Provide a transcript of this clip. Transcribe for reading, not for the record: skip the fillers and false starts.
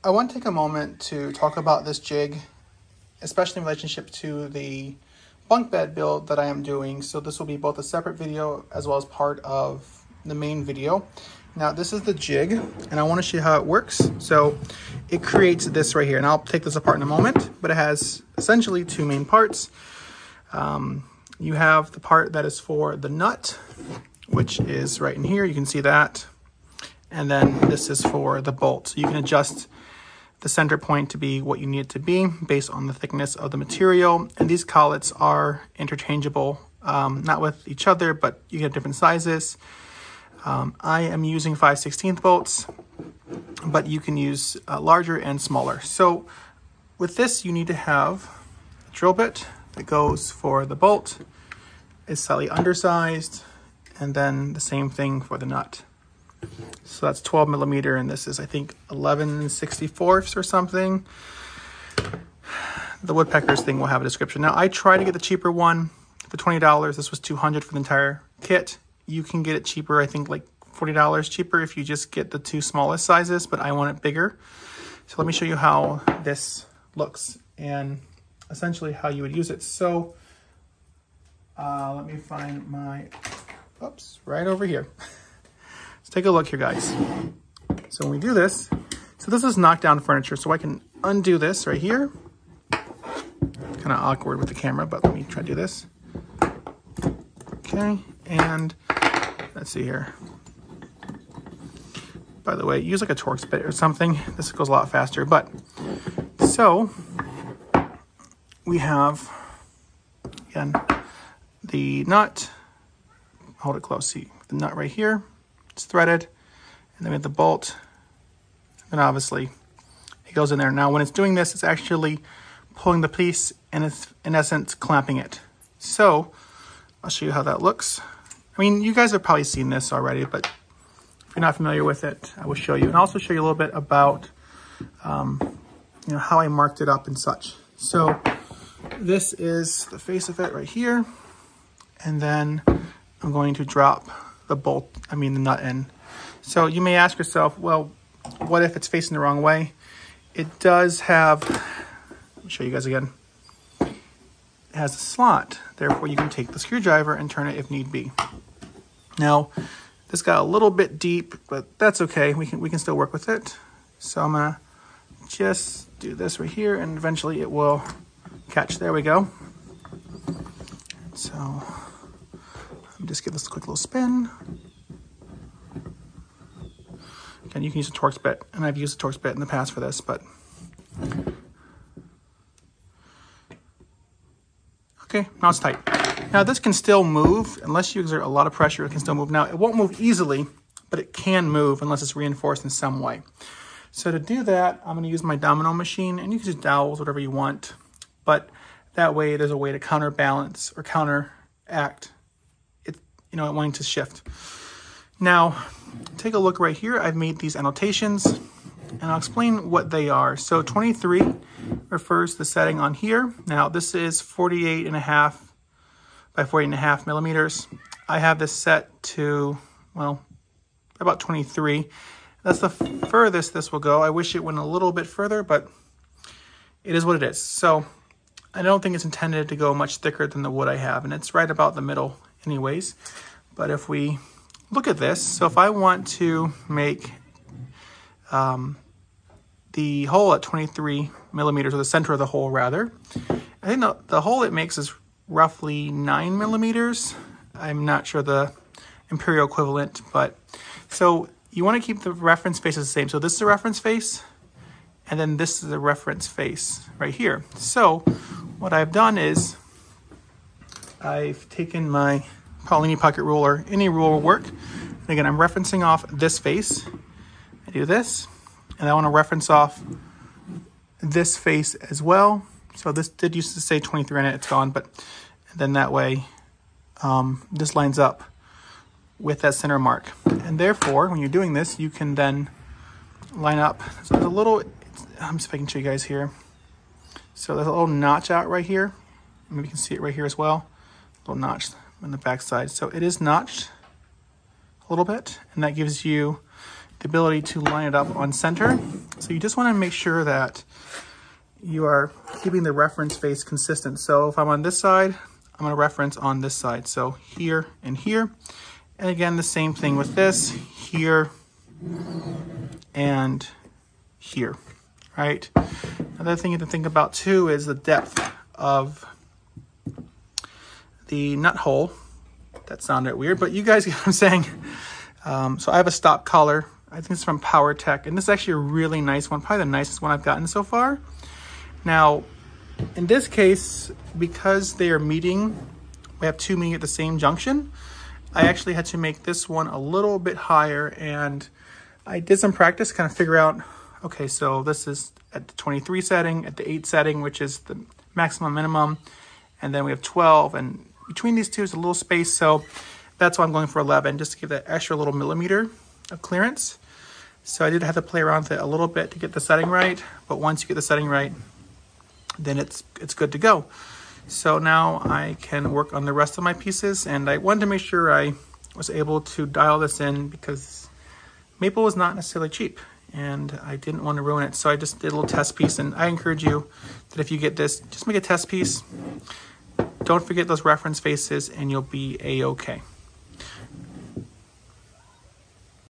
I want to take a moment to talk about this jig, especially in relationship to the bunk bed build that I am doing. So this will be both a separate video as well as part of the main video. Now this is the jig, and I want to show you how it works. So it creates this right here, and I'll take this apart in a moment, but it has essentially two main parts. You have the part that is for the nut, which is right in here. You can see that. And then this is for the bolt. So you can adjust the center point to be what you need it to be based on the thickness of the material. And these collets are interchangeable, not with each other, but you get different sizes. I am using 5/16 bolts, but you can use larger and smaller. So with this, you need to have a drill bit that goes for the bolt. It's slightly undersized, and then the same thing for the nut. So that's 12 millimeter, and this is, I think, 11/64 or something. The Woodpeckers thing will have a description. Now, I tried to get the cheaper one for $20. This was $200 for the entire kit. You can get it cheaper, I think like $40 cheaper if you just get the two smallest sizes, but I want it bigger. So let me show you how this looks and essentially how you would use it. So let me find my, oops, right over here. Let's take a look here, guys. So when we do this, so this is knockdown furniture, so I can undo this right here. Kind of awkward with the camera, but let me try to do this. Okay, and let's see here. By the way, use like a Torx bit or something. This goes a lot faster, but so we have, again, the nut. Hold it close. See the nut right here. It's threaded, and then we have the bolt, and obviously it goes in there. Now when it's doing this, it's actually pulling the piece, and it's in essence clamping it. So I'll show you how that looks. I mean, you guys have probably seen this already, but if you're not familiar with it, I will show you, and also show you a little bit about how I marked it up and such. So this is the face of it right here, and then I'm going to drop the the nut in. So you may ask yourself, well, what if it's facing the wrong way? It does have, let me show you guys again. It has a slot, therefore you can take the screwdriver and turn it if need be. Now, this got a little bit deep, but that's okay. We can still work with it. So I'm gonna just do this right here, and eventually it will catch. There we go. So let me just give this a quick little spin. Again, you can use a Torx bit, and I've used a Torx bit in the past for this, but okay, now it's tight. Now this can still move, unless you exert a lot of pressure, it can still move. Now it won't move easily, but it can move unless it's reinforced in some way. So to do that, I'm gonna use my domino machine, and you can use dowels, whatever you want, but that way there's a way to counterbalance or counteract it, wanting to shift. Now, take a look right here. I've made these annotations, and I'll explain what they are. So 23 refers to the setting on here. Now this is 48.5 by 48.5 millimeters. I have this set to, well, about 23. That's the furthest this will go. I wish it went a little bit further, but it is what it is. So I don't think it's intended to go much thicker than the wood I have, and it's right about the middle anyways. But if we look at this, so if I want to make the hole at 23 millimeters, or the center of the hole rather, I think the hole it makes is roughly 9 millimeters. I'm not sure the imperial equivalent, but so you want to keep the reference faces the same. So this is a reference face, and then this is a reference face right here. So what I've done is I've taken my Paulini pocket ruler. Any rule will work. And again, I'm referencing off this face. I do this, and I want to reference off this face as well. So this did used to say 23 in it, it's gone, but then that way this lines up with that center mark. And therefore, when you're doing this, you can then line up. So there's a little, I'm see if I can show you guys here. So there's a little notch out right here. Maybe you can see it right here as well. A little notch on the back side. So it is notched a little bit, and that gives you the ability to line it up on center. So you just want to make sure that you are keeping the reference face consistent. So if I'm on this side, I'm going to reference on this side. So here and here. And again, the same thing with this, here and here, right? Another thing you have to think about too is the depth of the nut hole. That sounded weird, but you guys get what I'm saying. So I have a stop collar. I think it's from PowerTech, and this is actually a really nice one, probably the nicest one I've gotten so far. Now, in this case, because they are meeting, we have two meeting at the same junction, I actually had to make this one a little bit higher, and I did some practice, kind of figure out, okay, so this is at the 23 setting, at the 8 setting, which is the maximum minimum, and then we have 12, and between these two is a little space, so that's why I'm going for 11, just to give that extra little millimeter of clearance. So I did have to play around with it a little bit to get the setting right, but once you get the setting right, then it's good to go. So now I can work on the rest of my pieces, and I wanted to make sure I was able to dial this in because maple is not necessarily cheap, and I didn't want to ruin it. So I just did a little test piece, and I encourage you that if you get this, just make a test piece. Don't forget those reference faces, and you'll be a-okay.